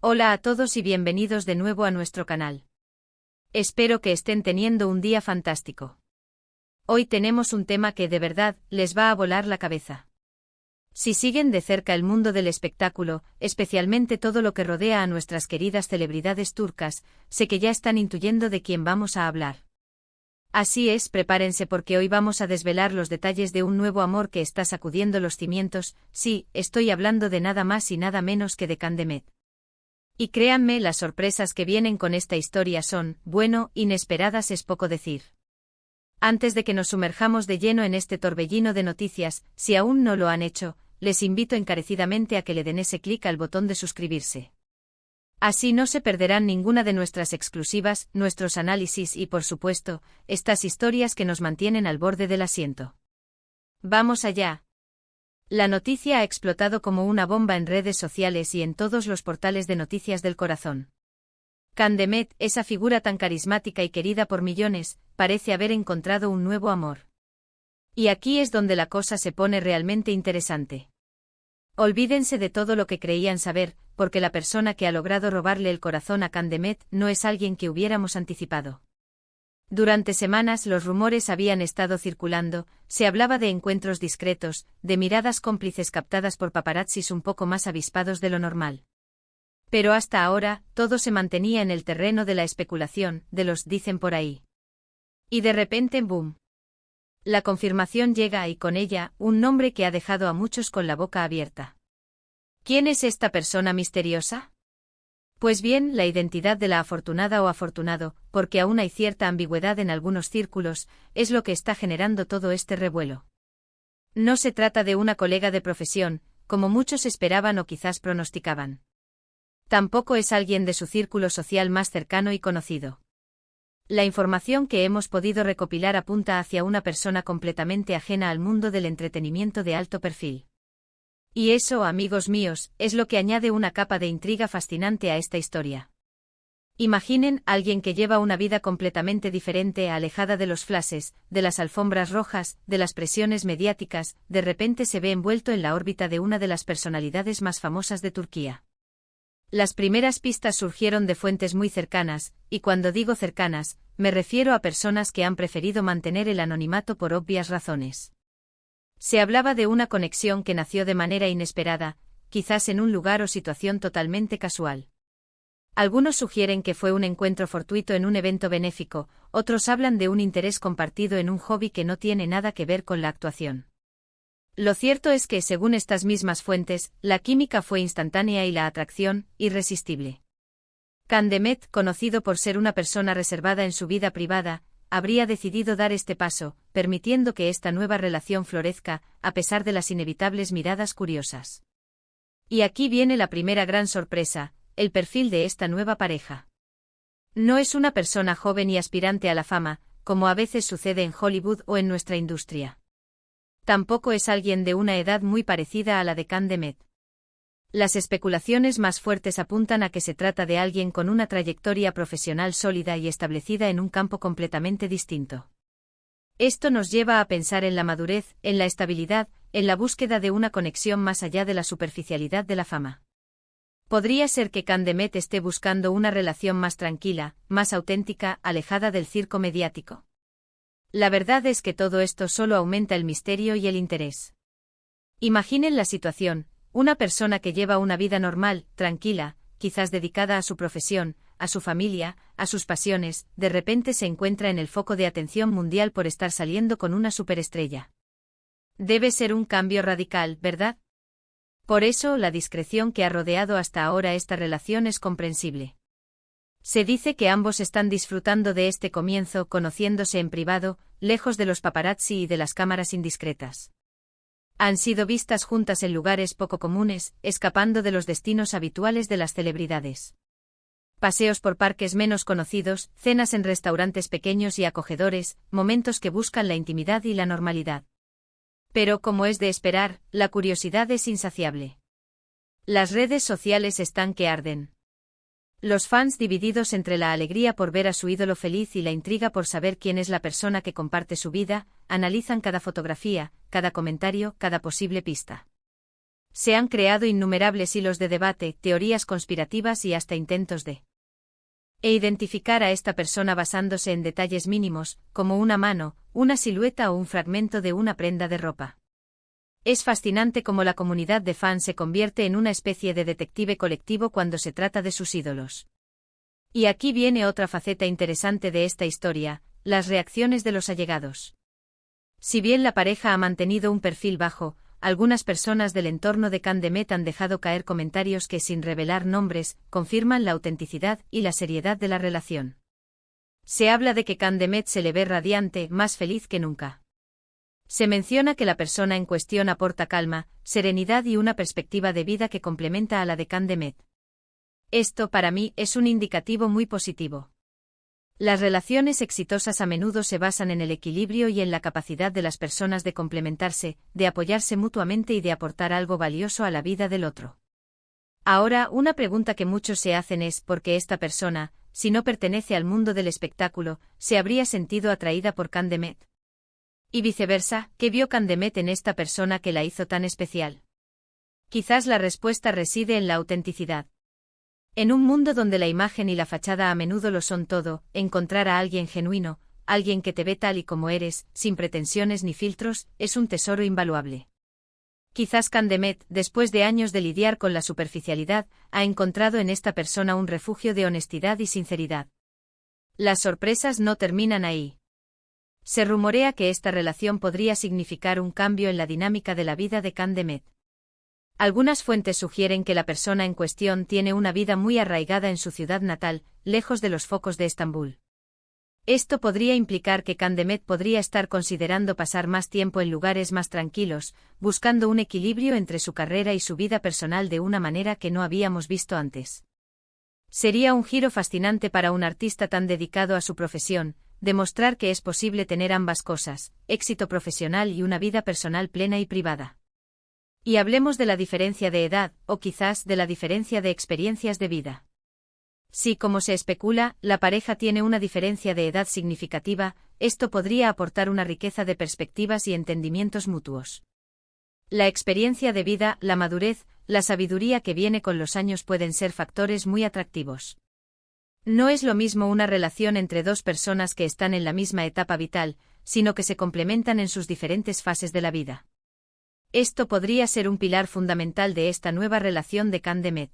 Hola a todos y bienvenidos de nuevo a nuestro canal. Espero que estén teniendo un día fantástico. Hoy tenemos un tema que de verdad les va a volar la cabeza. Si siguen de cerca el mundo del espectáculo, especialmente todo lo que rodea a nuestras queridas celebridades turcas, sé que ya están intuyendo de quién vamos a hablar. Así es, prepárense porque hoy vamos a desvelar los detalles de un nuevo amor que está sacudiendo los cimientos. Sí, estoy hablando de nada más y nada menos que de Can Demet. Y créanme, las sorpresas que vienen con esta historia son, bueno, inesperadas es poco decir. Antes de que nos sumerjamos de lleno en este torbellino de noticias, si aún no lo han hecho, les invito encarecidamente a que le den ese clic al botón de suscribirse. Así no se perderán ninguna de nuestras exclusivas, nuestros análisis y, por supuesto, estas historias que nos mantienen al borde del asiento. ¡Vamos allá! La noticia ha explotado como una bomba en redes sociales y en todos los portales de noticias del corazón. Can Demet, esa figura tan carismática y querida por millones, parece haber encontrado un nuevo amor. Y aquí es donde la cosa se pone realmente interesante. Olvídense de todo lo que creían saber, porque la persona que ha logrado robarle el corazón a Can Demet no es alguien que hubiéramos anticipado. Durante semanas los rumores habían estado circulando, se hablaba de encuentros discretos, de miradas cómplices captadas por paparazzis un poco más avispados de lo normal. Pero hasta ahora, todo se mantenía en el terreno de la especulación, de los dicen por ahí. Y de repente, ¡boom! La confirmación llega y con ella, un nombre que ha dejado a muchos con la boca abierta. ¿Quién es esta persona misteriosa? Pues bien, la identidad de la afortunada o afortunado, porque aún hay cierta ambigüedad en algunos círculos, es lo que está generando todo este revuelo. No se trata de una colega de profesión, como muchos esperaban o quizás pronosticaban. Tampoco es alguien de su círculo social más cercano y conocido. La información que hemos podido recopilar apunta hacia una persona completamente ajena al mundo del entretenimiento de alto perfil. Y eso, amigos míos, es lo que añade una capa de intriga fascinante a esta historia. Imaginen a alguien que lleva una vida completamente diferente, alejada de los flashes, de las alfombras rojas, de las presiones mediáticas, de repente se ve envuelto en la órbita de una de las personalidades más famosas de Turquía. Las primeras pistas surgieron de fuentes muy cercanas, y cuando digo cercanas, me refiero a personas que han preferido mantener el anonimato por obvias razones. Se hablaba de una conexión que nació de manera inesperada, quizás en un lugar o situación totalmente casual. Algunos sugieren que fue un encuentro fortuito en un evento benéfico, otros hablan de un interés compartido en un hobby que no tiene nada que ver con la actuación. Lo cierto es que, según estas mismas fuentes, la química fue instantánea y la atracción, irresistible. Can Demet, conocido por ser una persona reservada en su vida privada, habría decidido dar este paso, permitiendo que esta nueva relación florezca, a pesar de las inevitables miradas curiosas. Y aquí viene la primera gran sorpresa, el perfil de esta nueva pareja. No es una persona joven y aspirante a la fama, como a veces sucede en Hollywood o en nuestra industria. Tampoco es alguien de una edad muy parecida a la de Can Demet. Las especulaciones más fuertes apuntan a que se trata de alguien con una trayectoria profesional sólida y establecida en un campo completamente distinto. Esto nos lleva a pensar en la madurez, en la estabilidad, en la búsqueda de una conexión más allá de la superficialidad de la fama. Podría ser que Can Demet esté buscando una relación más tranquila, más auténtica, alejada del circo mediático. La verdad es que todo esto solo aumenta el misterio y el interés. Imaginen la situación, una persona que lleva una vida normal, tranquila, quizás dedicada a su profesión, a su familia, a sus pasiones, de repente se encuentra en el foco de atención mundial por estar saliendo con una superestrella. Debe ser un cambio radical, ¿verdad? Por eso, la discreción que ha rodeado hasta ahora esta relación es comprensible. Se dice que ambos están disfrutando de este comienzo, conociéndose en privado, lejos de los paparazzi y de las cámaras indiscretas. Han sido vistas juntas en lugares poco comunes, escapando de los destinos habituales de las celebridades. Paseos por parques menos conocidos, cenas en restaurantes pequeños y acogedores, momentos que buscan la intimidad y la normalidad. Pero, como es de esperar, la curiosidad es insaciable. Las redes sociales están que arden. Los fans divididos entre la alegría por ver a su ídolo feliz y la intriga por saber quién es la persona que comparte su vida, analizan cada fotografía, cada comentario, cada posible pista. Se han creado innumerables hilos de debate, teorías conspirativas y hasta intentos de identificar a esta persona basándose en detalles mínimos, como una mano, una silueta o un fragmento de una prenda de ropa. Es fascinante cómo la comunidad de fans se convierte en una especie de detective colectivo cuando se trata de sus ídolos. Y aquí viene otra faceta interesante de esta historia, las reacciones de los allegados. Si bien la pareja ha mantenido un perfil bajo, algunas personas del entorno de Candemet han dejado caer comentarios que, sin revelar nombres, confirman la autenticidad y la seriedad de la relación. Se habla de que Candemet se le ve radiante, más feliz que nunca. Se menciona que la persona en cuestión aporta calma, serenidad y una perspectiva de vida que complementa a la de Candemet. Esto, para mí, es un indicativo muy positivo. Las relaciones exitosas a menudo se basan en el equilibrio y en la capacidad de las personas de complementarse, de apoyarse mutuamente y de aportar algo valioso a la vida del otro. Ahora, una pregunta que muchos se hacen es ¿por qué esta persona, si no pertenece al mundo del espectáculo, se habría sentido atraída por Candemet? Y viceversa, ¿qué vio Candemet en esta persona que la hizo tan especial? Quizás la respuesta reside en la autenticidad. En un mundo donde la imagen y la fachada a menudo lo son todo, encontrar a alguien genuino, alguien que te ve tal y como eres, sin pretensiones ni filtros, es un tesoro invaluable. Quizás Candemet, después de años de lidiar con la superficialidad, ha encontrado en esta persona un refugio de honestidad y sinceridad. Las sorpresas no terminan ahí. Se rumorea que esta relación podría significar un cambio en la dinámica de la vida de Candemet. Algunas fuentes sugieren que la persona en cuestión tiene una vida muy arraigada en su ciudad natal, lejos de los focos de Estambul. Esto podría implicar que Candemet podría estar considerando pasar más tiempo en lugares más tranquilos, buscando un equilibrio entre su carrera y su vida personal de una manera que no habíamos visto antes. Sería un giro fascinante para un artista tan dedicado a su profesión, demostrar que es posible tener ambas cosas, éxito profesional y una vida personal plena y privada. Y hablemos de la diferencia de edad, o quizás de la diferencia de experiencias de vida. Si, como se especula, la pareja tiene una diferencia de edad significativa, esto podría aportar una riqueza de perspectivas y entendimientos mutuos. La experiencia de vida, la madurez, la sabiduría que viene con los años pueden ser factores muy atractivos. No es lo mismo una relación entre dos personas que están en la misma etapa vital, sino que se complementan en sus diferentes fases de la vida. Esto podría ser un pilar fundamental de esta nueva relación de Candemet.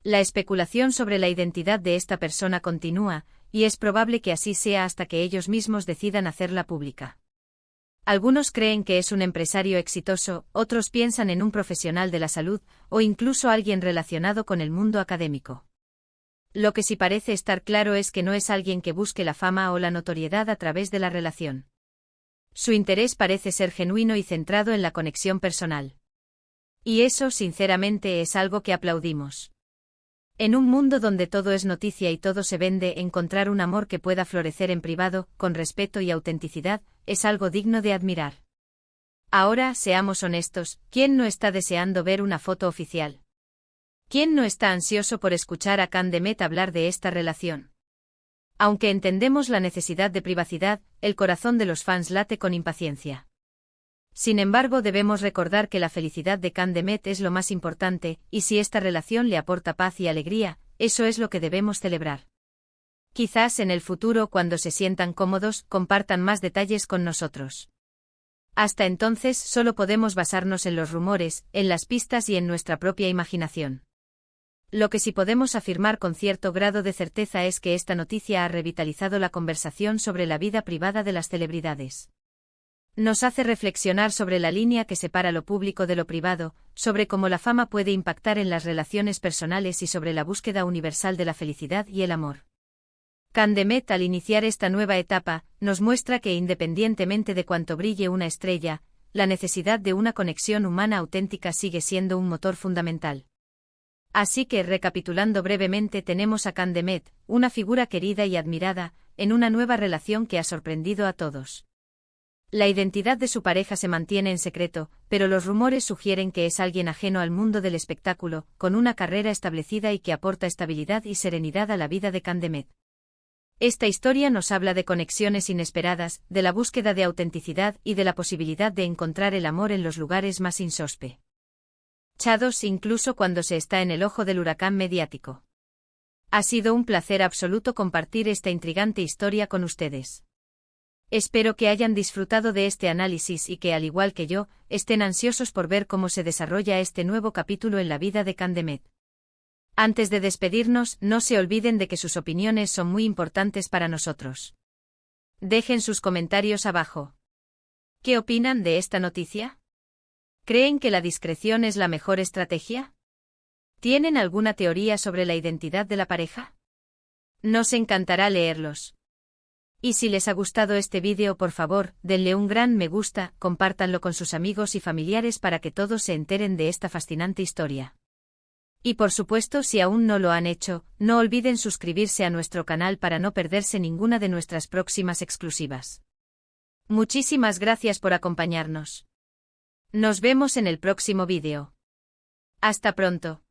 La especulación sobre la identidad de esta persona continúa, y es probable que así sea hasta que ellos mismos decidan hacerla pública. Algunos creen que es un empresario exitoso, otros piensan en un profesional de la salud, o incluso alguien relacionado con el mundo académico. Lo que sí parece estar claro es que no es alguien que busque la fama o la notoriedad a través de la relación. Su interés parece ser genuino y centrado en la conexión personal. Y eso, sinceramente, es algo que aplaudimos. En un mundo donde todo es noticia y todo se vende, encontrar un amor que pueda florecer en privado, con respeto y autenticidad, es algo digno de admirar. Ahora, seamos honestos, ¿quién no está deseando ver una foto oficial? ¿Quién no está ansioso por escuchar a Candemet hablar de esta relación? Aunque entendemos la necesidad de privacidad, el corazón de los fans late con impaciencia. Sin embargo, debemos recordar que la felicidad de Candemet es lo más importante, y si esta relación le aporta paz y alegría, eso es lo que debemos celebrar. Quizás en el futuro, cuando se sientan cómodos, compartan más detalles con nosotros. Hasta entonces, solo podemos basarnos en los rumores, en las pistas y en nuestra propia imaginación. Lo que sí podemos afirmar con cierto grado de certeza es que esta noticia ha revitalizado la conversación sobre la vida privada de las celebridades. Nos hace reflexionar sobre la línea que separa lo público de lo privado, sobre cómo la fama puede impactar en las relaciones personales y sobre la búsqueda universal de la felicidad y el amor. Candemet, al iniciar esta nueva etapa, nos muestra que independientemente de cuánto brille una estrella, la necesidad de una conexión humana auténtica sigue siendo un motor fundamental. Así que, recapitulando brevemente, tenemos a Candemet, una figura querida y admirada, en una nueva relación que ha sorprendido a todos. La identidad de su pareja se mantiene en secreto, pero los rumores sugieren que es alguien ajeno al mundo del espectáculo, con una carrera establecida y que aporta estabilidad y serenidad a la vida de Candemet. Esta historia nos habla de conexiones inesperadas, de la búsqueda de autenticidad y de la posibilidad de encontrar el amor en los lugares más insospe. Chados incluso cuando se está en el ojo del huracán mediático. Ha sido un placer absoluto compartir esta intrigante historia con ustedes. Espero que hayan disfrutado de este análisis y que, al igual que yo, estén ansiosos por ver cómo se desarrolla este nuevo capítulo en la vida de Candemet. Antes de despedirnos, no se olviden de que sus opiniones son muy importantes para nosotros. Dejen sus comentarios abajo. ¿Qué opinan de esta noticia? ¿Creen que la discreción es la mejor estrategia? ¿Tienen alguna teoría sobre la identidad de la pareja? Nos encantará leerlos. Y si les ha gustado este vídeo, por favor, denle un gran me gusta, compártanlo con sus amigos y familiares para que todos se enteren de esta fascinante historia. Y por supuesto, si aún no lo han hecho, no olviden suscribirse a nuestro canal para no perderse ninguna de nuestras próximas exclusivas. Muchísimas gracias por acompañarnos. Nos vemos en el próximo vídeo. Hasta pronto.